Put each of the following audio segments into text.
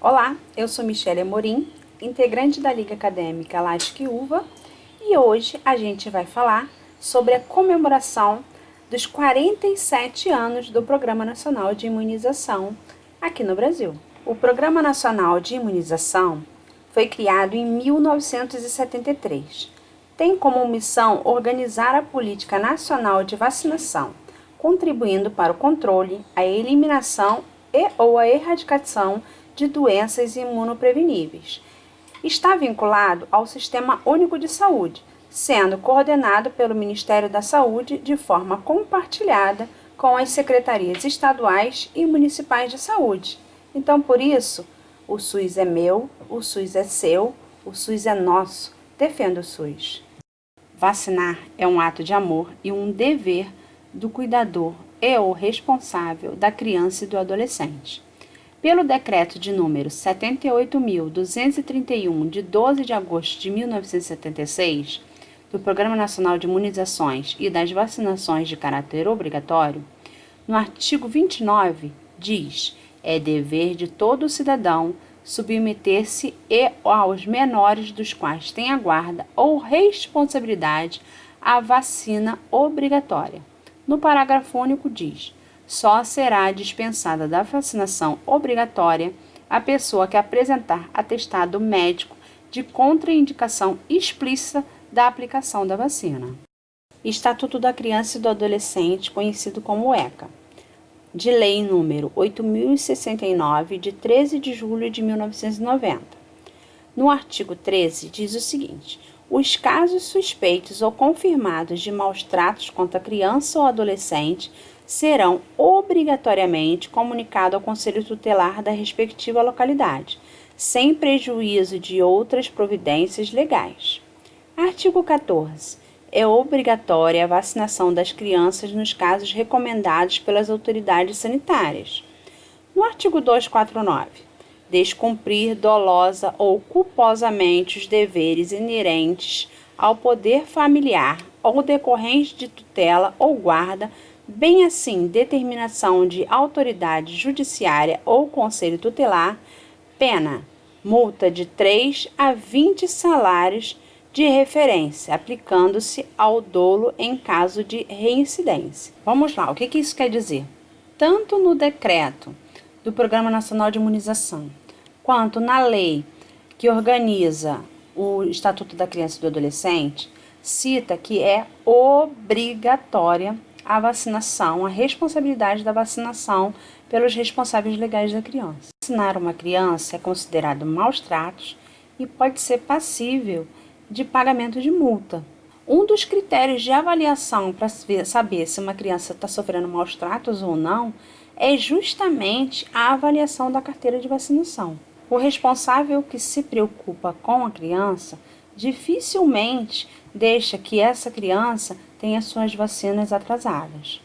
Olá, eu sou Michele Amorim, integrante da Liga Acadêmica Lasc-UVA, e hoje a gente vai falar sobre a comemoração dos 47 anos do Programa Nacional de Imunização aqui no Brasil. O Programa Nacional de Imunização foi criado em 1973. Tem como missão organizar a política nacional de vacinação, contribuindo para o controle, a eliminação ou a erradicação de doenças imunopreveníveis. Está vinculado ao Sistema Único de Saúde, sendo coordenado pelo Ministério da Saúde de forma compartilhada com as secretarias estaduais e municipais de saúde. Então, por isso, o SUS é meu, o SUS é seu, o SUS é nosso. Defenda o SUS. Vacinar é um ato de amor e um dever do cuidador e ou responsável da criança e do adolescente. Pelo decreto de número 78.231, de 12 de agosto de 1976, do Programa Nacional de Imunizações e das Vacinações de caráter obrigatório, no artigo 29, diz: é dever de todo cidadão submeter-se aos menores dos quais tem a guarda ou responsabilidade à vacina obrigatória. No parágrafo único diz: só será dispensada da vacinação obrigatória a pessoa que apresentar atestado médico de contraindicação explícita da aplicação da vacina. Estatuto da Criança e do Adolescente, conhecido como ECA, de lei número 8.069, de 13 de julho de 1990. No artigo 13, diz o seguinte: os casos suspeitos ou confirmados de maus-tratos contra criança ou adolescente serão obrigatoriamente comunicados ao Conselho Tutelar da respectiva localidade, sem prejuízo de outras providências legais. Artigo 14. É obrigatória a vacinação das crianças nos casos recomendados pelas autoridades sanitárias. No artigo 249, descumprir dolosa ou culposamente os deveres inerentes ao poder familiar ou decorrente de tutela ou guarda, bem assim determinação de autoridade judiciária ou conselho tutelar, pena, multa de 3 a 20 salários de referência, aplicando-se ao dolo em caso de reincidência. Vamos lá, o que isso quer dizer? Tanto no decreto do Programa Nacional de Imunização, quanto na lei que organiza o Estatuto da Criança e do Adolescente, cita que é obrigatória a vacinação, a responsabilidade da vacinação pelos responsáveis legais da criança. Vacinar uma criança é considerado maus-tratos e pode ser passível de pagamento de multa. Um dos critérios de avaliação para saber se uma criança está sofrendo maus-tratos ou não é justamente a avaliação da carteira de vacinação. O responsável que se preocupa com a criança dificilmente deixa que essa criança tenha suas vacinas atrasadas.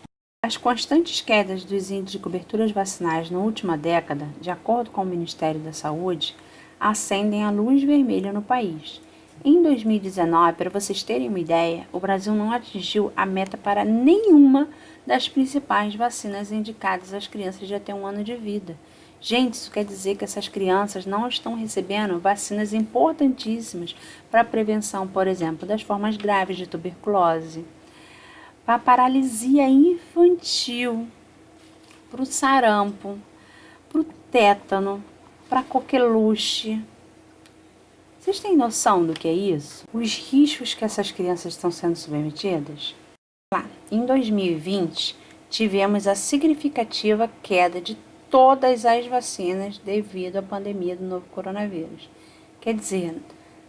As constantes quedas dos índices de coberturas vacinais na última década, de acordo com o Ministério da Saúde, acendem a luz vermelha no país. Em 2019, para vocês terem uma ideia, o Brasil não atingiu a meta para nenhuma das principais vacinas indicadas às crianças de até 1 ano de vida. Gente, isso quer dizer que essas crianças não estão recebendo vacinas importantíssimas para a prevenção, por exemplo, das formas graves de tuberculose, para a paralisia infantil, para o sarampo, para o tétano, para a coqueluche. Vocês têm noção do que é isso? Os riscos que essas crianças estão sendo submetidas? Em 2020, tivemos a significativa queda de todas as vacinas devido à pandemia do novo coronavírus. Quer dizer,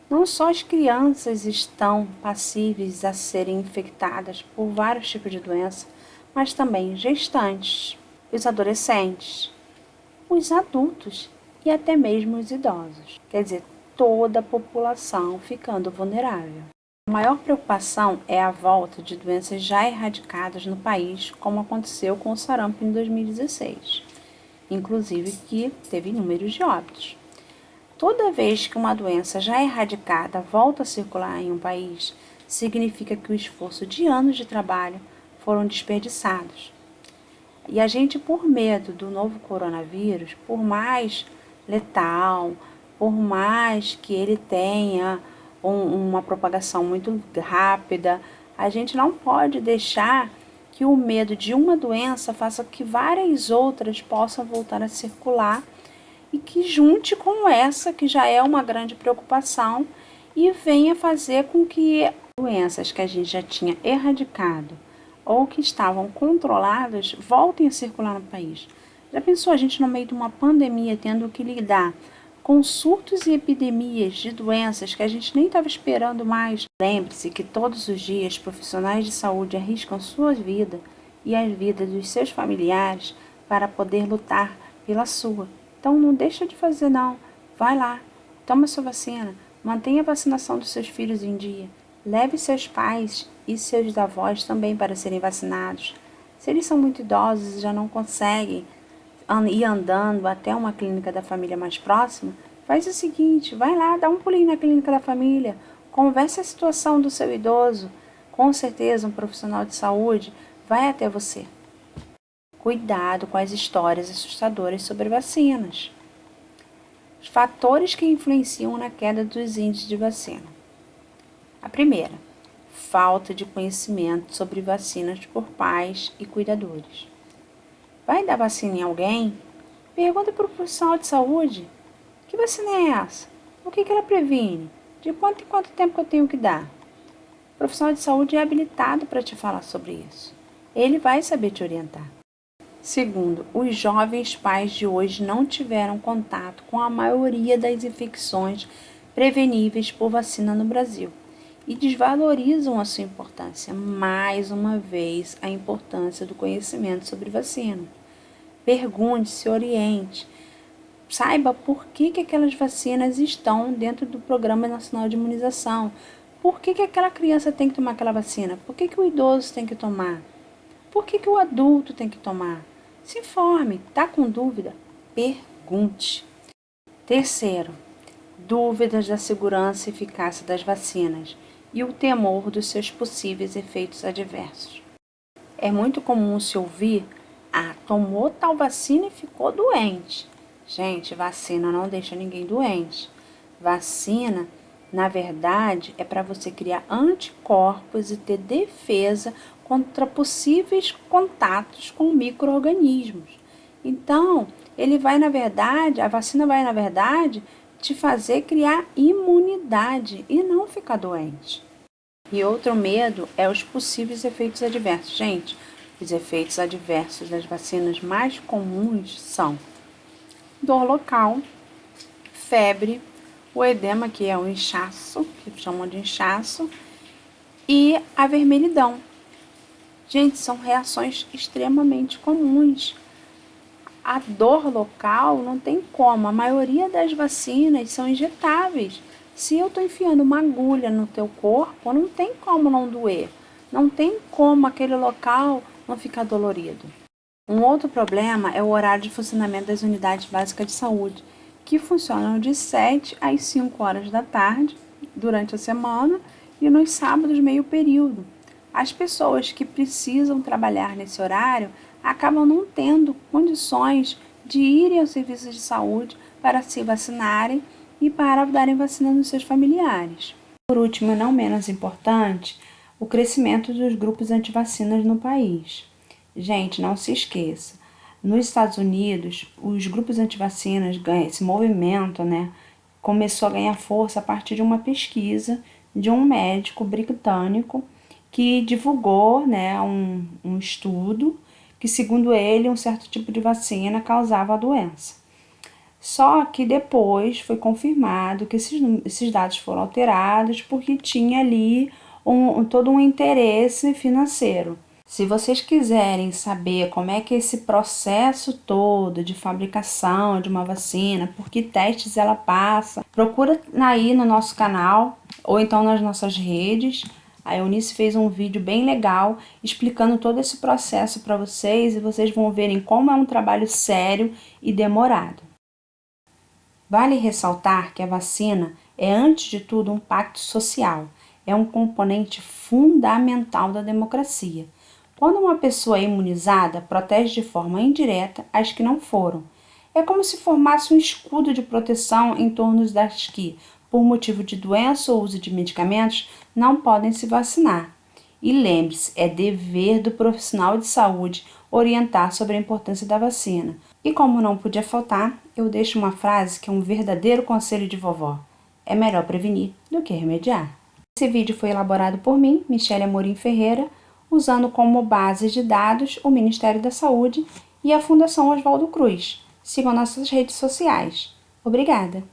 não só as crianças estão passíveis a serem infectadas por vários tipos de doença, mas também gestantes, os adolescentes, os adultos e até mesmo os idosos. Quer dizer, toda a população ficando vulnerável. A maior preocupação é a volta de doenças já erradicadas no país, como aconteceu com o sarampo em 2016, inclusive que teve números de óbitos. Toda vez que uma doença já erradicada volta a circular em um país, significa que o esforço de anos de trabalho foram desperdiçados. E a gente, por medo do novo coronavírus, por mais letal, por mais que ele tenha uma propagação muito rápida, a gente não pode deixar que o medo de uma doença faça que várias outras possam voltar a circular e que junte com essa, que já é uma grande preocupação, e venha fazer com que doenças que a gente já tinha erradicado ou que estavam controladas voltem a circular no país. Já pensou a gente no meio de uma pandemia tendo que lidar com surtos e epidemias de doenças que a gente nem estava esperando mais? Lembre-se que todos os dias profissionais de saúde arriscam sua vida e as vidas dos seus familiares para poder lutar pela sua. Então não deixa de fazer não. Vai lá, toma sua vacina, mantenha a vacinação dos seus filhos em dia. Leve seus pais e seus avós também para serem vacinados. Se eles são muito idosos e já não conseguem ir andando até uma clínica da família mais próxima, faz o seguinte, vai lá, dá um pulinho na clínica da família, converse a situação do seu idoso. Com certeza um profissional de saúde vai até você. Cuidado com as histórias assustadoras sobre vacinas. Os fatores que influenciam na queda dos índices de vacina. A primeira, falta de conhecimento sobre vacinas por pais e cuidadores. Vai dar vacina em alguém? Pergunta para o profissional de saúde. Que vacina é essa? O que ela previne? De quanto em quanto tempo eu tenho que dar? O profissional de saúde é habilitado para te falar sobre isso. Ele vai saber te orientar. Segundo, os jovens pais de hoje não tiveram contato com a maioria das infecções preveníveis por vacina no Brasil e desvalorizam a sua importância. Mais uma vez, a importância do conhecimento sobre vacina. Pergunte, se oriente. Saiba por que aquelas vacinas estão dentro do Programa Nacional de Imunização. Por que aquela criança tem que tomar aquela vacina? Por que o idoso tem que tomar? Por que o adulto tem que tomar? Se informe. Está com dúvida? Pergunte. Terceiro, dúvidas da segurança e eficácia das vacinas e o temor dos seus possíveis efeitos adversos. É muito comum se ouvir: tomou tal vacina e ficou doente. Gente, vacina não deixa ninguém doente. Vacina, na verdade, é para você criar anticorpos e ter defesa contra possíveis contatos com micro-organismos. Então, a vacina vai, na verdade, te fazer criar imunidade e não ficar doente. E outro medo é os possíveis efeitos adversos. Gente, os efeitos adversos das vacinas mais comuns são dor local, febre, o edema, que é o inchaço, que chamam de inchaço, e a vermelhidão. Gente, são reações extremamente comuns. A dor local não tem como, a maioria das vacinas são injetáveis. Se eu estou enfiando uma agulha no teu corpo, não tem como não doer. Não tem como aquele local não ficar dolorido. Um outro problema é o horário de funcionamento das unidades básicas de saúde, que funcionam de 7 às 5 horas da tarde, durante a semana, e nos sábados meio período. As pessoas que precisam trabalhar nesse horário acabam não tendo condições de irem aos serviços de saúde para se vacinarem e para darem vacina nos seus familiares. Por último, e não menos importante, o crescimento dos grupos antivacinas no país. Gente, não se esqueça, nos Estados Unidos, os grupos antivacinas, esse movimento, começou a ganhar força a partir de uma pesquisa de um médico britânico que divulgou, um estudo que, segundo ele, um certo tipo de vacina causava a doença. Só que depois foi confirmado que esses dados foram alterados porque tinha ali todo um interesse financeiro. Se vocês quiserem saber como é que esse processo todo de fabricação de uma vacina, por que testes ela passa, procura aí no nosso canal ou então nas nossas redes. A Eunice fez um vídeo bem legal explicando todo esse processo para vocês e vocês vão verem como é um trabalho sério e demorado. Vale ressaltar que a vacina é, antes de tudo, um pacto social, é um componente fundamental da democracia. Quando uma pessoa é imunizada, protege de forma indireta as que não foram. É como se formasse um escudo de proteção em torno das que, por motivo de doença ou uso de medicamentos, não podem se vacinar. E lembre-se, é dever do profissional de saúde orientar sobre a importância da vacina. E como não podia faltar, eu deixo uma frase que é um verdadeiro conselho de vovó. É melhor prevenir do que remediar. Esse vídeo foi elaborado por mim, Michele Amorim Ferreira, usando como base de dados o Ministério da Saúde e a Fundação Oswaldo Cruz. Sigam nossas redes sociais. Obrigada!